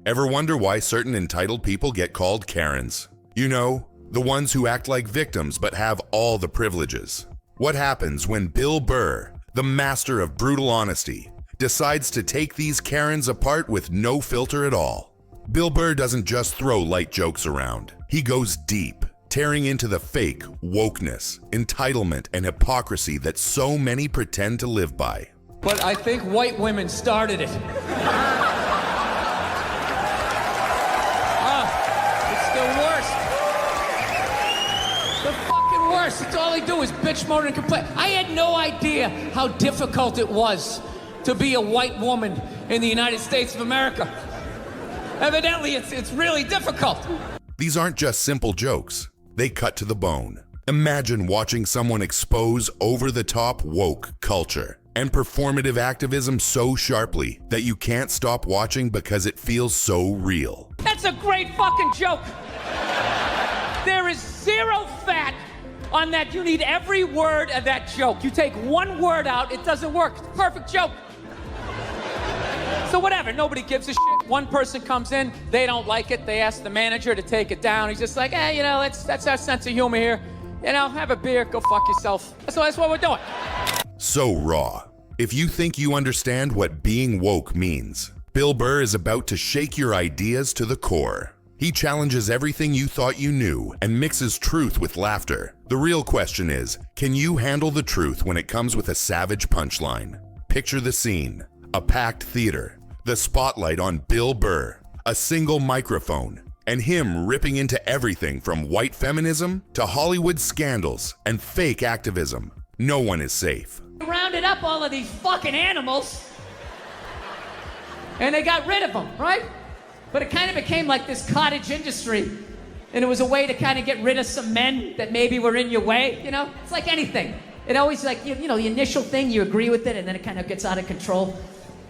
Ever wonder why certain entitled people get called Karens? You know, the ones who act like victims but have all the privileges. What happens when Bill Burr, the master of brutal honesty, decides to take these Karens apart with no filter at all? Bill Burr doesn't just throw light jokes around. He goes deep, tearing into the fake wokeness, entitlement, and hypocrisy that so many pretend to live by. But I think white women started it. It's the worst. The fucking worst. It's all they do is bitch, moan, and complain. I had no idea how difficult it was to be a white woman in the United States of America. Evidently, it's really difficult. These aren't just simple jokes. They cut to the bone. Imagine watching someone expose over-the-top woke culture and performative activism so sharply that you can't stop watching because it feels so real. That's a great fucking joke. There is zero fat on that. You need every word of that joke. You take one word out, it doesn't work. It's a perfect joke. So whatever, nobody gives a shit. One person comes in, they don't like it. They ask the manager to take it down. He's just like, hey, you know, that's our sense of humor here. You know, have a beer, go fuck yourself. So that's what we're doing. So raw. If you think you understand what being woke means, Bill Burr is about to shake your ideas to the core. He challenges everything you thought you knew and mixes truth with laughter. The real question is, can you handle the truth when it comes with a savage punchline? Picture the scene. A packed theater, the spotlight on Bill Burr, a single microphone, and him ripping into everything from white feminism to Hollywood scandals and fake activism. No one is safe. Rounded up all of these fucking animals, and they got rid of them, right? But it kind of became like this cottage industry, and it was a way to kind of get rid of some men that maybe were in your way, you know? It's like anything. It always like, you know, the initial thing, you agree with it, and then it kind of gets out of control.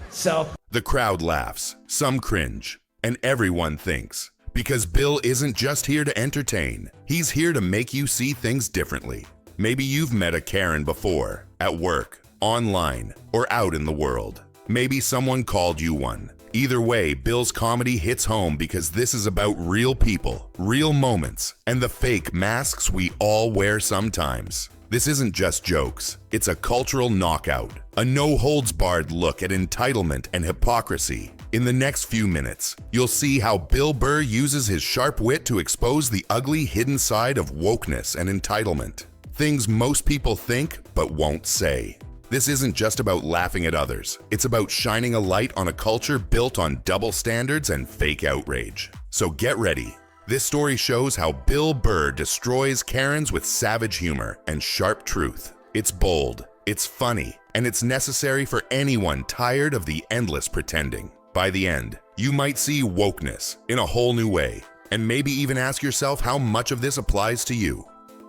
So the crowd laughs, some cringe, and everyone thinks, because Bill isn't just here to entertain, he's here to make you see things differently. Maybe you've met a Karen before, at work, online, or out in the world. Maybe someone called you one. Either way, Bill's comedy hits home because this is about real people, real moments, and the fake masks we all wear sometimes. This isn't just jokes, it's a cultural knockout, a no-holds-barred look at entitlement and hypocrisy. In the next few minutes, you'll see how Bill Burr uses his sharp wit to expose the ugly hidden side of wokeness and entitlement. Things most people think but won't say. This isn't just about laughing at others, it's about shining a light on a culture built on double standards and fake outrage. So get ready. This story shows how Bill Burr destroys Karens with savage humor and sharp truth. It's bold, it's funny, and it's necessary for anyone tired of the endless pretending. By the end, you might see wokeness in a whole new way, and maybe even ask yourself how much of this applies to you.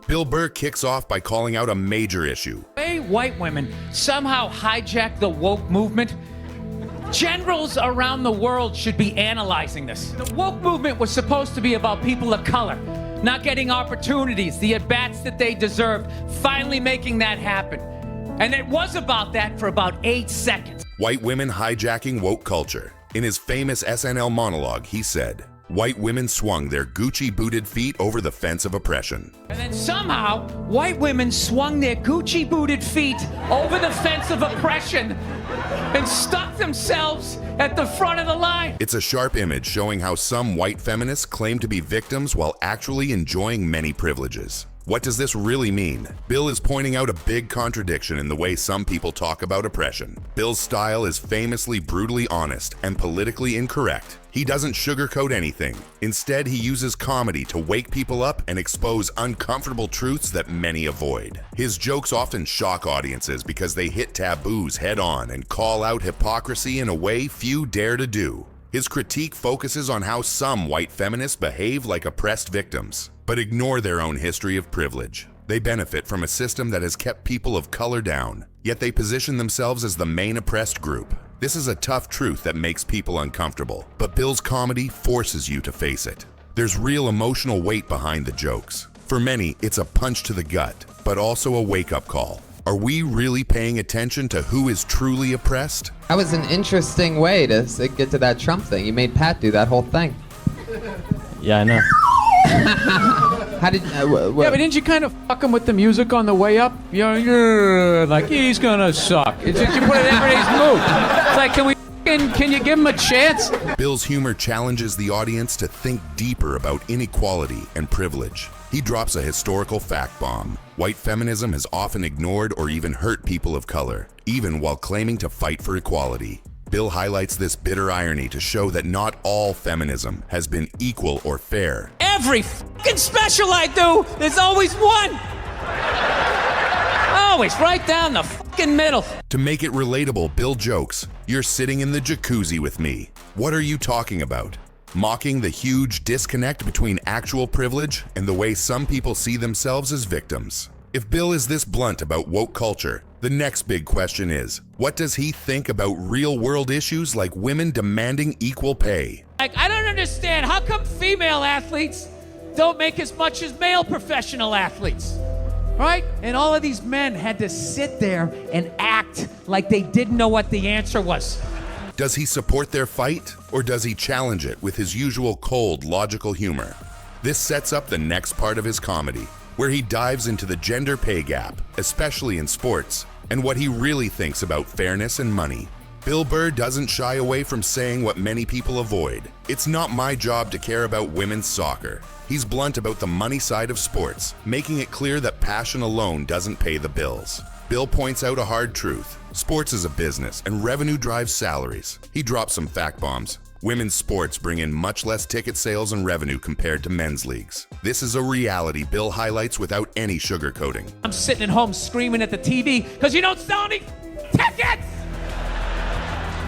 Bill Burr kicks off by calling out a major issue. White women somehow hijack the woke movement. Generals around the world should be analyzing this. The woke movement was supposed to be about people of color, not getting opportunities, the at-bats that they deserved, finally making that happen. And it was about that for about 8 seconds. White women hijacking woke culture. In his famous SNL monologue, he said, "White women swung their Gucci-booted feet over the fence of oppression." And then somehow, white women swung their Gucci-booted feet over the fence of oppression and stuck themselves at the front of the line. It's a sharp image showing how some white feminists claim to be victims while actually enjoying many privileges. What does this really mean? Bill is pointing out a big contradiction in the way some people talk about oppression. Bill's style is famously brutally honest and politically incorrect. He doesn't sugarcoat anything. Instead, he uses comedy to wake people up and expose uncomfortable truths that many avoid. His jokes often shock audiences because they hit taboos head on and call out hypocrisy in a way few dare to do. His critique focuses on how some white feminists behave like oppressed victims, but ignore their own history of privilege. They benefit from a system that has kept people of color down, yet they position themselves as the main oppressed group. This is a tough truth that makes people uncomfortable, but Bill's comedy forces you to face it. There's real emotional weight behind the jokes. For many, it's a punch to the gut, but also a wake-up call. Are we really paying attention to who is truly oppressed? That was an interesting way to get to that Trump thing. You made Pat do that whole thing. Yeah, I know. How did? Yeah, but didn't you kind of fuck him with the music on the way up? You're like, he's gonna suck. It's just you put it in everybody's mood. It's like, can you give him a chance? Bill's humor challenges the audience to think deeper about inequality and privilege. He drops a historical fact bomb. White feminism has often ignored or even hurt people of color, even while claiming to fight for equality. Bill highlights this bitter irony to show that not all feminism has been equal or fair. Every fucking special I do, there's always one. Always right down the fucking middle. To make it relatable, Bill jokes, "You're sitting in the jacuzzi with me. What are you talking about?" Mocking the huge disconnect between actual privilege and the way some people see themselves as victims. If Bill is this blunt about woke culture, the next big question is, what does he think about real-world issues like women demanding equal pay? Like, I don't understand. How come female athletes don't make as much as male professional athletes? Right? And all of these men had to sit there and act like they didn't know what the answer was. Does he support their fight, or does he challenge it with his usual cold, logical humor? This sets up the next part of his comedy, where he dives into the gender pay gap, especially in sports, and what he really thinks about fairness and money. Bill Burr doesn't shy away from saying what many people avoid. It's not my job to care about women's soccer. He's blunt about the money side of sports, making it clear that passion alone doesn't pay the bills. Bill points out a hard truth. Sports is a business, and revenue drives salaries. He drops some fact bombs. Women's sports bring in much less ticket sales and revenue compared to men's leagues. This is a reality Bill highlights without any sugarcoating. I'm sitting at home screaming at the TV because you don't sell any tickets!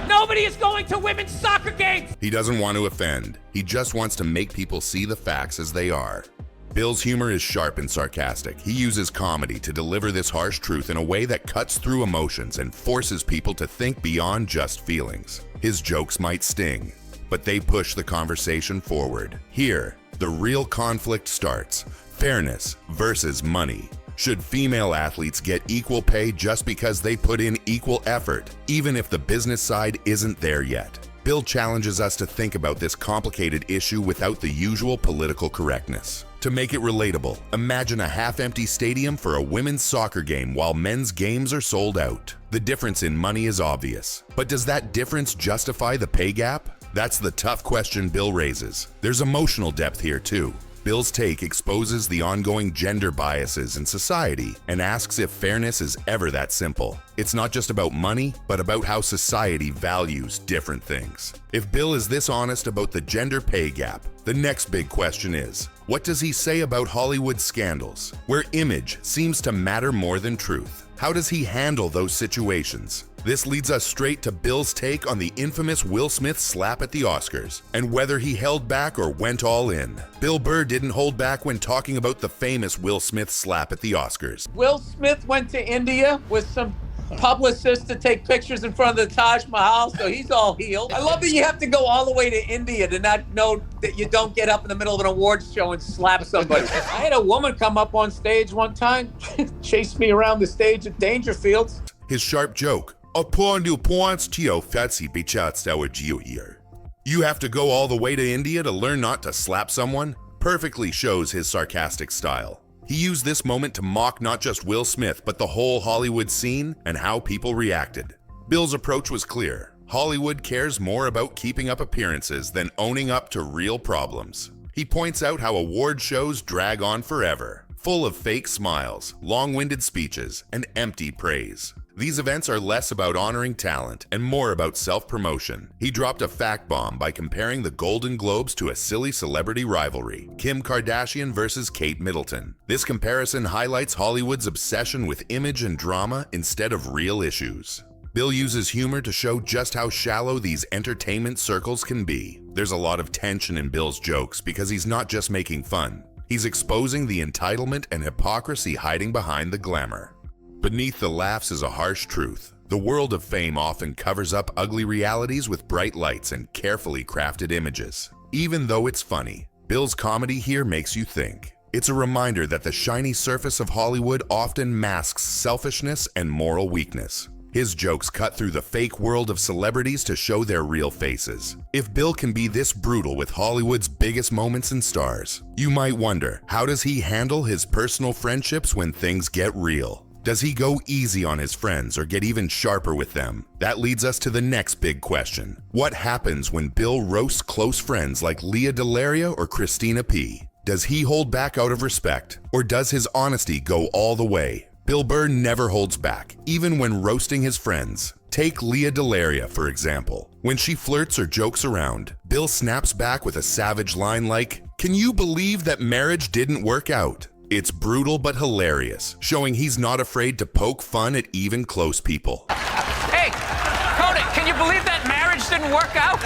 Nobody is going to women's soccer games! He doesn't want to offend. He just wants to make people see the facts as they are. Bill's humor is sharp and sarcastic. He uses comedy to deliver this harsh truth in a way that cuts through emotions and forces people to think beyond just feelings. His jokes might sting, but they push the conversation forward. Here, the real conflict starts. Fairness versus money. Should female athletes get equal pay just because they put in equal effort, even if the business side isn't there yet? Bill challenges us to think about this complicated issue without the usual political correctness. To make it relatable, imagine a half-empty stadium for a women's soccer game while men's games are sold out. The difference in money is obvious, but does that difference justify the pay gap? That's the tough question Bill raises. There's emotional depth here too. Bill's take exposes the ongoing gender biases in society and asks if fairness is ever that simple. It's not just about money, but about how society values different things. If Bill is this honest about the gender pay gap, the next big question is, what does he say about Hollywood scandals, where image seems to matter more than truth? How does he handle those situations? This leads us straight to Bill's take on the infamous Will Smith slap at the Oscars, and whether he held back or went all in. Bill Burr didn't hold back when talking about the famous Will Smith slap at the Oscars. Will Smith went to India with some publicists to take pictures in front of the Taj Mahal, so he's all healed. I love that you have to go all the way to India to not know that you don't get up in the middle of an awards show and slap somebody. I had a woman come up on stage one time, chased me around the stage at Dangerfield. His sharp joke, "Upon the points to your fancy bitch our geo here." You have to go all the way to India to learn not to slap someone? Perfectly shows his sarcastic style. He used this moment to mock not just Will Smith, but the whole Hollywood scene and how people reacted. Bill's approach was clear. Hollywood cares more about keeping up appearances than owning up to real problems. He points out how award shows drag on forever, full of fake smiles, long-winded speeches, and empty praise. These events are less about honoring talent and more about self-promotion. He dropped a fact bomb by comparing the Golden Globes to a silly celebrity rivalry, Kim Kardashian versus Kate Middleton. This comparison highlights Hollywood's obsession with image and drama instead of real issues. Bill uses humor to show just how shallow these entertainment circles can be. There's a lot of tension in Bill's jokes because he's not just making fun. He's exposing the entitlement and hypocrisy hiding behind the glamour. Beneath the laughs is a harsh truth. The world of fame often covers up ugly realities with bright lights and carefully crafted images. Even though it's funny, Bill's comedy here makes you think. It's a reminder that the shiny surface of Hollywood often masks selfishness and moral weakness. His jokes cut through the fake world of celebrities to show their real faces. If Bill can be this brutal with Hollywood's biggest moments and stars, you might wonder, how does he handle his personal friendships when things get real? Does he go easy on his friends or get even sharper with them? That leads us to the next big question. What happens when Bill roasts close friends like Leah Delaria or Christina P? Does he hold back out of respect, or does his honesty go all the way? Bill Burr never holds back, even when roasting his friends. Take Leah Delaria, for example. When she flirts or jokes around, Bill snaps back with a savage line like, "Can you believe that marriage didn't work out?" It's brutal but hilarious, showing he's not afraid to poke fun at even close people. Hey, Cody, can you believe that marriage didn't work out?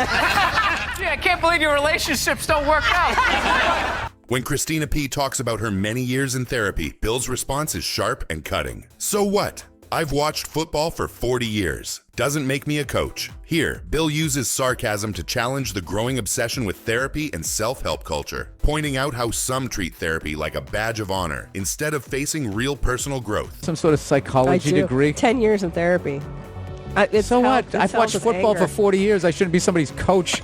Yeah, I can't believe your relationships don't work out. When Christina P talks about her many years in therapy, Bill's response is sharp and cutting. So what? I've watched football for 40 years. Doesn't make me a coach. Here, Bill uses sarcasm to challenge the growing obsession with therapy and self-help culture, pointing out how some treat therapy like a badge of honor instead of facing real personal growth. Some sort of psychology degree. 10 years in therapy. So what? I've watched football for 40 years. I shouldn't be somebody's coach.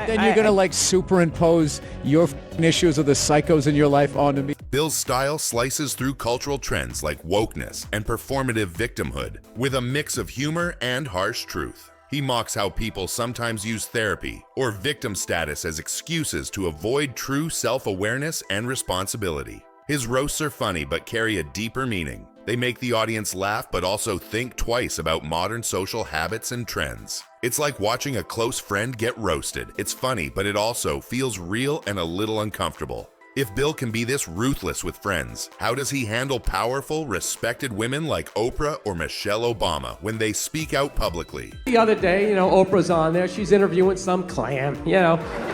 Then you're going to like superimpose your issues of the psychos in your life onto me. Bill's style slices through cultural trends like wokeness and performative victimhood with a mix of humor and harsh truth. He mocks how people sometimes use therapy or victim status as excuses to avoid true self-awareness and responsibility. His roasts are funny but carry a deeper meaning. They make the audience laugh but also think twice about modern social habits and trends. It's like watching a close friend get roasted. It's funny, but it also feels real and a little uncomfortable. If Bill can be this ruthless with friends, how does he handle powerful, respected women like Oprah or Michelle Obama when they speak out publicly? The other day, Oprah's on there. She's interviewing some clam,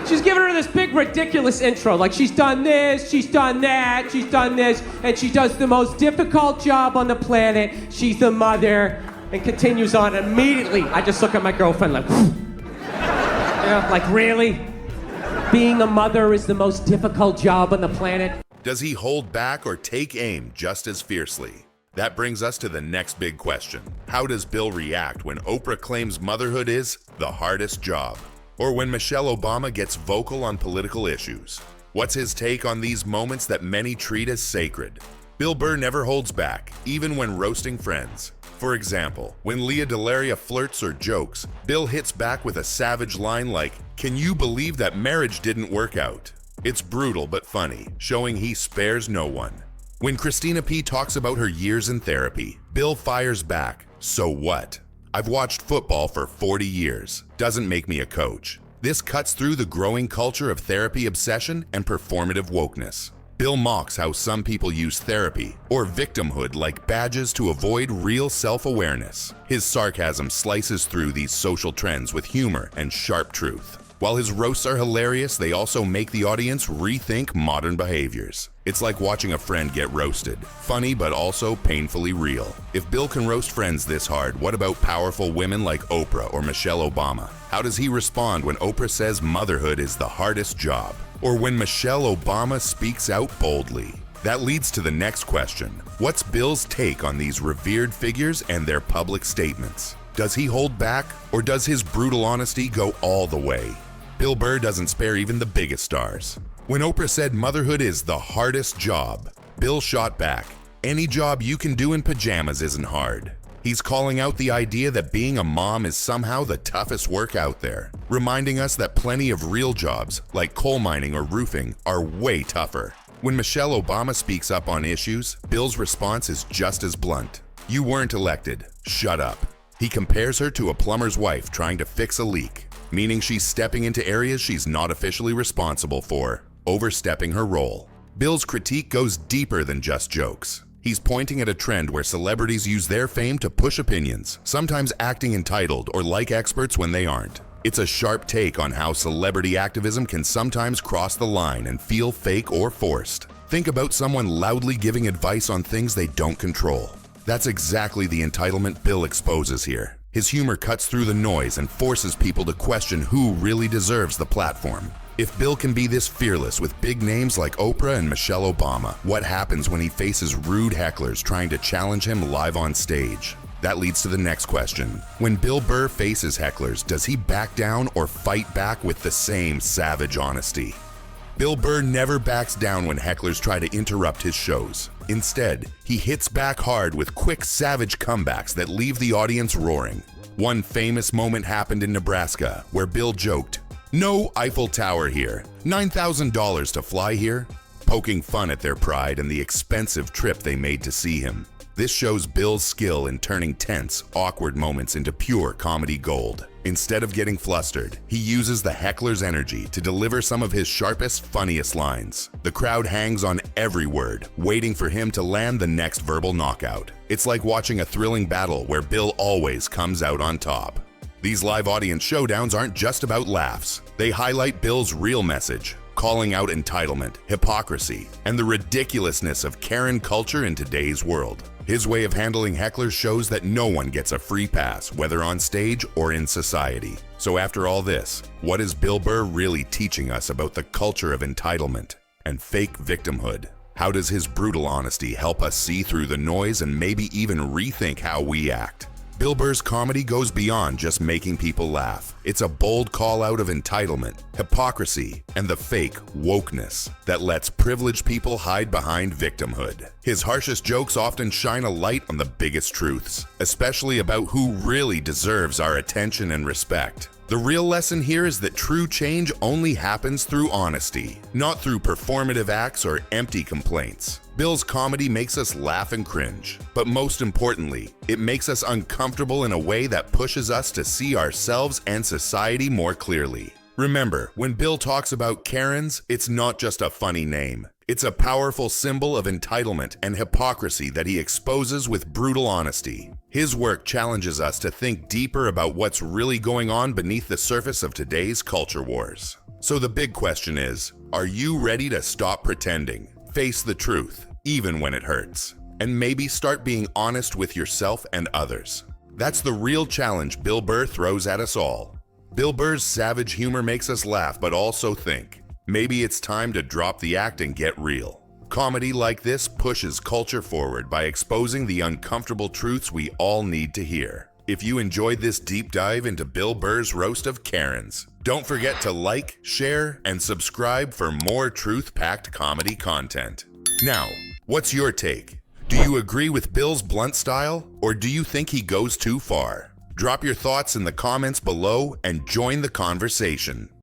She's giving her this big, ridiculous intro. Like, she's done this, she's done that, she's done this, and she does the most difficult job on the planet. She's the mother, and continues on. Immediately, I just look at my girlfriend like, like, really? Being a mother is the most difficult job on the planet. Does he hold back or take aim just as fiercely? That brings us to the next big question. How does Bill react when Oprah claims motherhood is the hardest job? Or when Michelle Obama gets vocal on political issues? What's his take on these moments that many treat as sacred? Bill Burr never holds back, even when roasting friends. For example, when Leah Delaria flirts or jokes, Bill hits back with a savage line like, "Can you believe that marriage didn't work out?" It's brutal but funny, showing he spares no one. When Christina P talks about her years in therapy, Bill fires back, "So what? I've watched football for 40 years. Doesn't make me a coach." This cuts through the growing culture of therapy obsession and performative wokeness. Bill mocks how some people use therapy or victimhood like badges to avoid real self-awareness. His sarcasm slices through these social trends with humor and sharp truth. While his roasts are hilarious, they also make the audience rethink modern behaviors. It's like watching a friend get roasted. Funny, but also painfully real. If Bill can roast friends this hard, what about powerful women like Oprah or Michelle Obama? How does he respond when Oprah says motherhood is the hardest job? Or when Michelle Obama speaks out boldly? That leads to the next question. What's Bill's take on these revered figures and their public statements? Does he hold back, or does his brutal honesty go all the way? Bill Burr doesn't spare even the biggest stars. When Oprah said motherhood is the hardest job, Bill shot back. Any job you can do in pajamas isn't hard. He's calling out the idea that being a mom is somehow the toughest work out there, reminding us that plenty of real jobs, like coal mining or roofing, are way tougher. When Michelle Obama speaks up on issues, Bill's response is just as blunt. "You weren't elected. Shut up." He compares her to a plumber's wife trying to fix a leak, meaning she's stepping into areas she's not officially responsible for, overstepping her role. Bill's critique goes deeper than just jokes. He's pointing at a trend where celebrities use their fame to push opinions, sometimes acting entitled or like experts when they aren't. It's a sharp take on how celebrity activism can sometimes cross the line and feel fake or forced. Think about someone loudly giving advice on things they don't control. That's exactly the entitlement Bill exposes here. His humor cuts through the noise and forces people to question who really deserves the platform. If Bill can be this fearless with big names like Oprah and Michelle Obama, what happens when he faces rude hecklers trying to challenge him live on stage? That leads to the next question. When Bill Burr faces hecklers, does he back down or fight back with the same savage honesty? Bill Burr never backs down when hecklers try to interrupt his shows. Instead, he hits back hard with quick, savage comebacks that leave the audience roaring. One famous moment happened in Nebraska where Bill joked, "No Eiffel Tower here, $9,000 to fly here," poking fun at their pride and the expensive trip they made to see him. This shows Bill's skill in turning tense, awkward moments into pure comedy gold. Instead of getting flustered, he uses the heckler's energy to deliver some of his sharpest, funniest lines. The crowd hangs on every word, waiting for him to land the next verbal knockout. It's like watching a thrilling battle where Bill always comes out on top. These live audience showdowns aren't just about laughs. They highlight Bill's real message, calling out entitlement, hypocrisy, and the ridiculousness of Karen culture in today's world. His way of handling hecklers shows that no one gets a free pass, whether on stage or in society. So after all this, what is Bill Burr really teaching us about the culture of entitlement and fake victimhood? How does his brutal honesty help us see through the noise and maybe even rethink how we act? Bill Burr's comedy goes beyond just making people laugh. It's a bold call out of entitlement, hypocrisy, and the fake wokeness that lets privileged people hide behind victimhood. His harshest jokes often shine a light on the biggest truths, especially about who really deserves our attention and respect. The real lesson here is that true change only happens through honesty, not through performative acts or empty complaints. Bill's comedy makes us laugh and cringe, but most importantly, it makes us uncomfortable in a way that pushes us to see ourselves and society more clearly. Remember, when Bill talks about Karens, it's not just a funny name. It's a powerful symbol of entitlement and hypocrisy that he exposes with brutal honesty. His work challenges us to think deeper about what's really going on beneath the surface of today's culture wars. So the big question is, are you ready to stop pretending, face the truth, even when it hurts, and maybe start being honest with yourself and others? That's the real challenge Bill Burr throws at us all. Bill Burr's savage humor makes us laugh, but also think. Maybe it's time to drop the act and get real. Comedy like this pushes culture forward by exposing the uncomfortable truths we all need to hear. If you enjoyed this deep dive into Bill Burr's roast of Karens, don't forget to like, share, and subscribe for more truth-packed comedy content. Now, what's your take? Do you agree with Bill's blunt style, or do you think he goes too far? Drop your thoughts in the comments below and join the conversation.